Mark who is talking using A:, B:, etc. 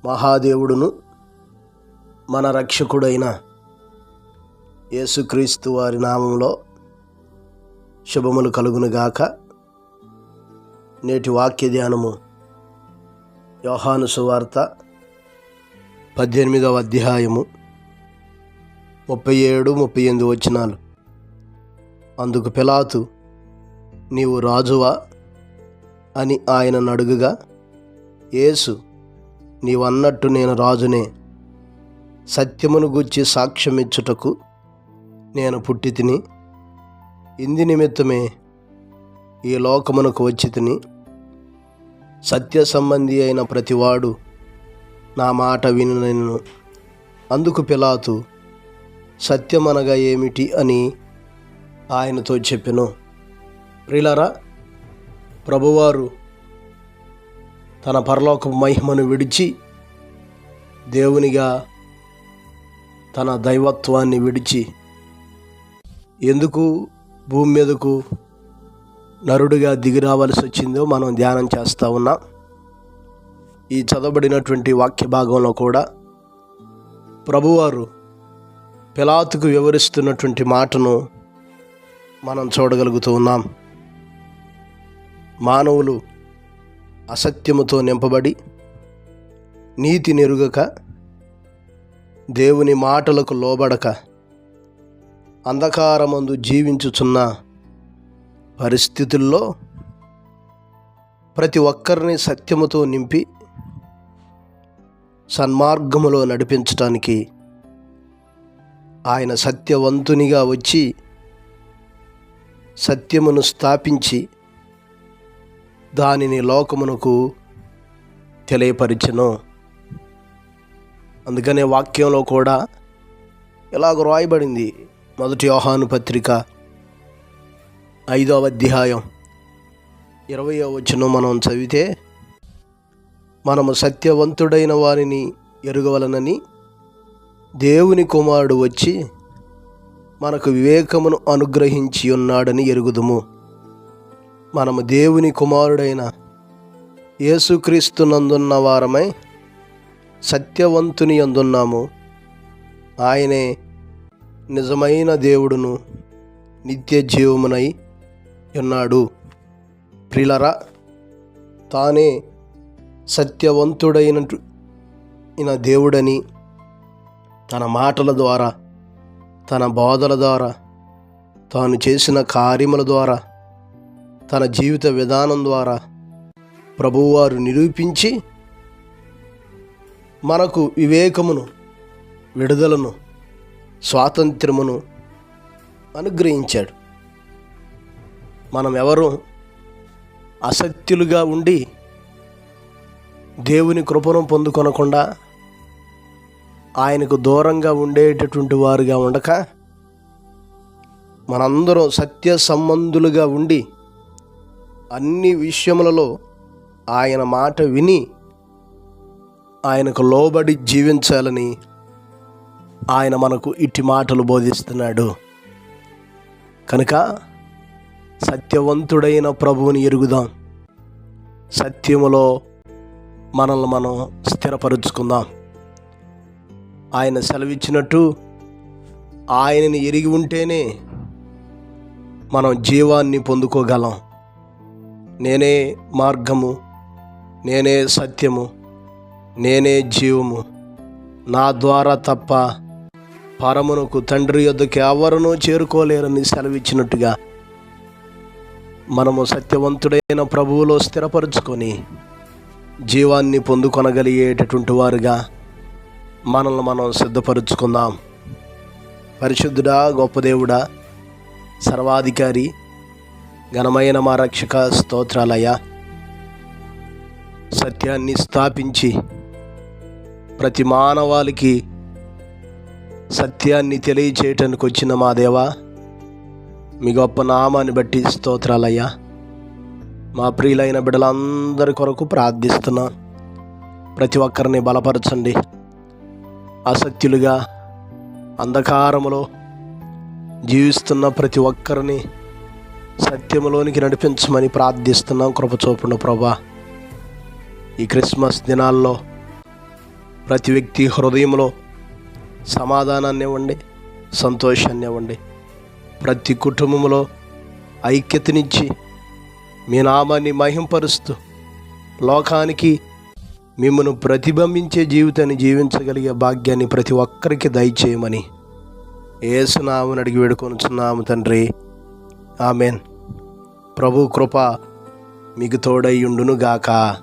A: మహాదేవుడును మన రక్షకుడైన యేసుక్రీస్తు వారి నామంలో శుభములు కలుగునుగాక. నేటి వాక్య ధ్యానము యోహాను సువార్త 18వ అధ్యాయము 37-38 వచనాలు. అందుకు పిలాతు, నీవు రాజువా అని ఆయనను అడుగగా, యేసు, నీవన్నట్టు నేను రాజునే. సత్యమును గూర్చి సాక్ష్యమిచ్చుటకు నేను పుట్టి తిని, ఇంది నిమిత్తమే ఈ లోకమునకు వచ్చి తిని. సత్య సంబంధి అయిన ప్రతివాడు నా మాట వినునెను. అందుకు పిలాతు, సత్యమనగా ఏమిటి అని ఆయనతో చెప్పెను. ప్రియులారా, ప్రభువారు తన పరలోక మహిమను విడిచి దేవునిగా తన దైవత్వాన్ని విడిచి ఎందుకు భూమి మీదకు నరుడిగా దిగిరావలసి వచ్చిందో మనం ధ్యానం చేస్తూ ఉన్నాం. ఈ చదవబడినటువంటి వాక్య భాగంలో కూడా ప్రభువారు పిలాతుకు వివరిస్తున్నటువంటి మాటను మనం చూడగలుగుతూ ఉన్నాం. మానవులు అసత్యముతో నింపబడి నీతి నెరుగక, దేవుని మాటలకు లోబడక, అంధకారమందు జీవించుచున్న పరిస్థితుల్లో ప్రతి ఒక్కరిని సత్యముతో నింపి సన్మార్గములో నడిపించటానికి ఆయన సత్యవంతునిగా వచ్చి సత్యమును స్థాపించి దానిని లోకమునకు తెలియపరిచెను. అందుకనే వాక్యంలో కూడా ఇలాగ రాయబడింది. 1 యోహాను పత్రిక 5వ అధ్యాయం 20వ వచనం మనం చదివితే, మనము సత్యవంతుడైన వారిని ఎరుగవలనని దేవుని కుమారుడు వచ్చి మనకు వివేకమును అనుగ్రహించి ఉన్నాడని ఎరుగుదుము. మనము దేవుని కుమారుడైన యేసుక్రీస్తు నందున్న వారమై సత్యవంతుని యందున్నాము. ఆయనే నిజమైన దేవుడును నిత్య జీవమునై ఉన్నాడు. ప్రియులారా, తానే సత్యవంతుడైన దేవుడని తన మాటల ద్వారా, తన బోధల ద్వారా, తాను చేసిన కార్యముల ద్వారా, తన జీవిత విధానం ద్వారా ప్రభువారు నిరూపించి మనకు వివేకమును, విడుదలను, స్వాతంత్ర్యమును అనుగ్రహించాడు. మనం ఎవరు అసత్యులుగా ఉండి దేవుని కృపను పొందుకొనకుండా ఆయనకు దూరంగా ఉండేటటువంటి వారుగా ఉండక, మనందరం సత్య సంబంధులుగా ఉండి అన్ని విషయములలో ఆయన మాట విని ఆయనకు లోబడి జీవించాలని ఆయన మనకు ఇట్టి మాటలు బోధిస్తున్నాడు. కనుక సత్యవంతుడైన ప్రభువుని ఎరుగుదాం, సత్యములో మనల్ని మనం స్థిరపరుచుకుందాం. ఆయన సెలవిచ్చినట్టు ఆయనని ఎరిగి ఉంటేనే మనం జీవాన్ని పొందుకోగలం. నేనే మార్గము, నేనే సత్యము, నేనే జీవము, నా ద్వారా తప్ప పరమునకు తండ్రి యొద్దకు ఎవరునూ చేరుకోలేరని సెలవిచ్చినట్టుగా మనము సత్యవంతుడైన ప్రభువులో స్థిరపరుచుకొని జీవాన్ని పొందుకొనగలిగేటటువంటి వారుగా మనల్ని మనం సిద్ధపరుచుకుందాం. పరిశుద్ధుడా, గొప్ప దేవుడా, సర్వాధికారి, ఘనమైన మా రక్షక, స్తోత్రాలయ్యా. సత్యాన్ని స్థాపించి ప్రతి మానవాళికి సత్యాన్ని తెలియచేయటానికి వచ్చిన మా దేవా, మీ గొప్ప నామాన్ని బట్టి స్తోత్రాలయ్యా. మా ప్రియులైన బిడ్డలందరి కొరకు ప్రార్థిస్తున్నాం. ప్రతి ఒక్కరిని బలపరచండి. అసత్యులుగా అంధకారములో జీవిస్తున్న ప్రతి ఒక్కరిని సత్యములోనికి నడిపించమని ప్రార్థిస్తున్నాం. కృప చూపండి ప్రభా. ఈ క్రిస్మస్ దినాల్లో ప్రతి వ్యక్తి హృదయంలో సమాధానాన్ని ఇవ్వండి, సంతోషాన్ని ఇవ్వండి. ప్రతి కుటుంబంలో ఐక్యతనిచ్చి మీ నామాన్ని మహింపరుస్తూ లోకానికి మిమ్మల్ని ప్రతిబింబించే జీవితాన్ని జీవించగలిగే భాగ్యాన్ని ప్రతి ఒక్కరికి దయచేయమని యేసు నామమున అడిగి వేడుకొనుచున్నాము తండ్రి. ఆమెన్. ప్రభు కృప మీకు తోడై ఉండును గాక.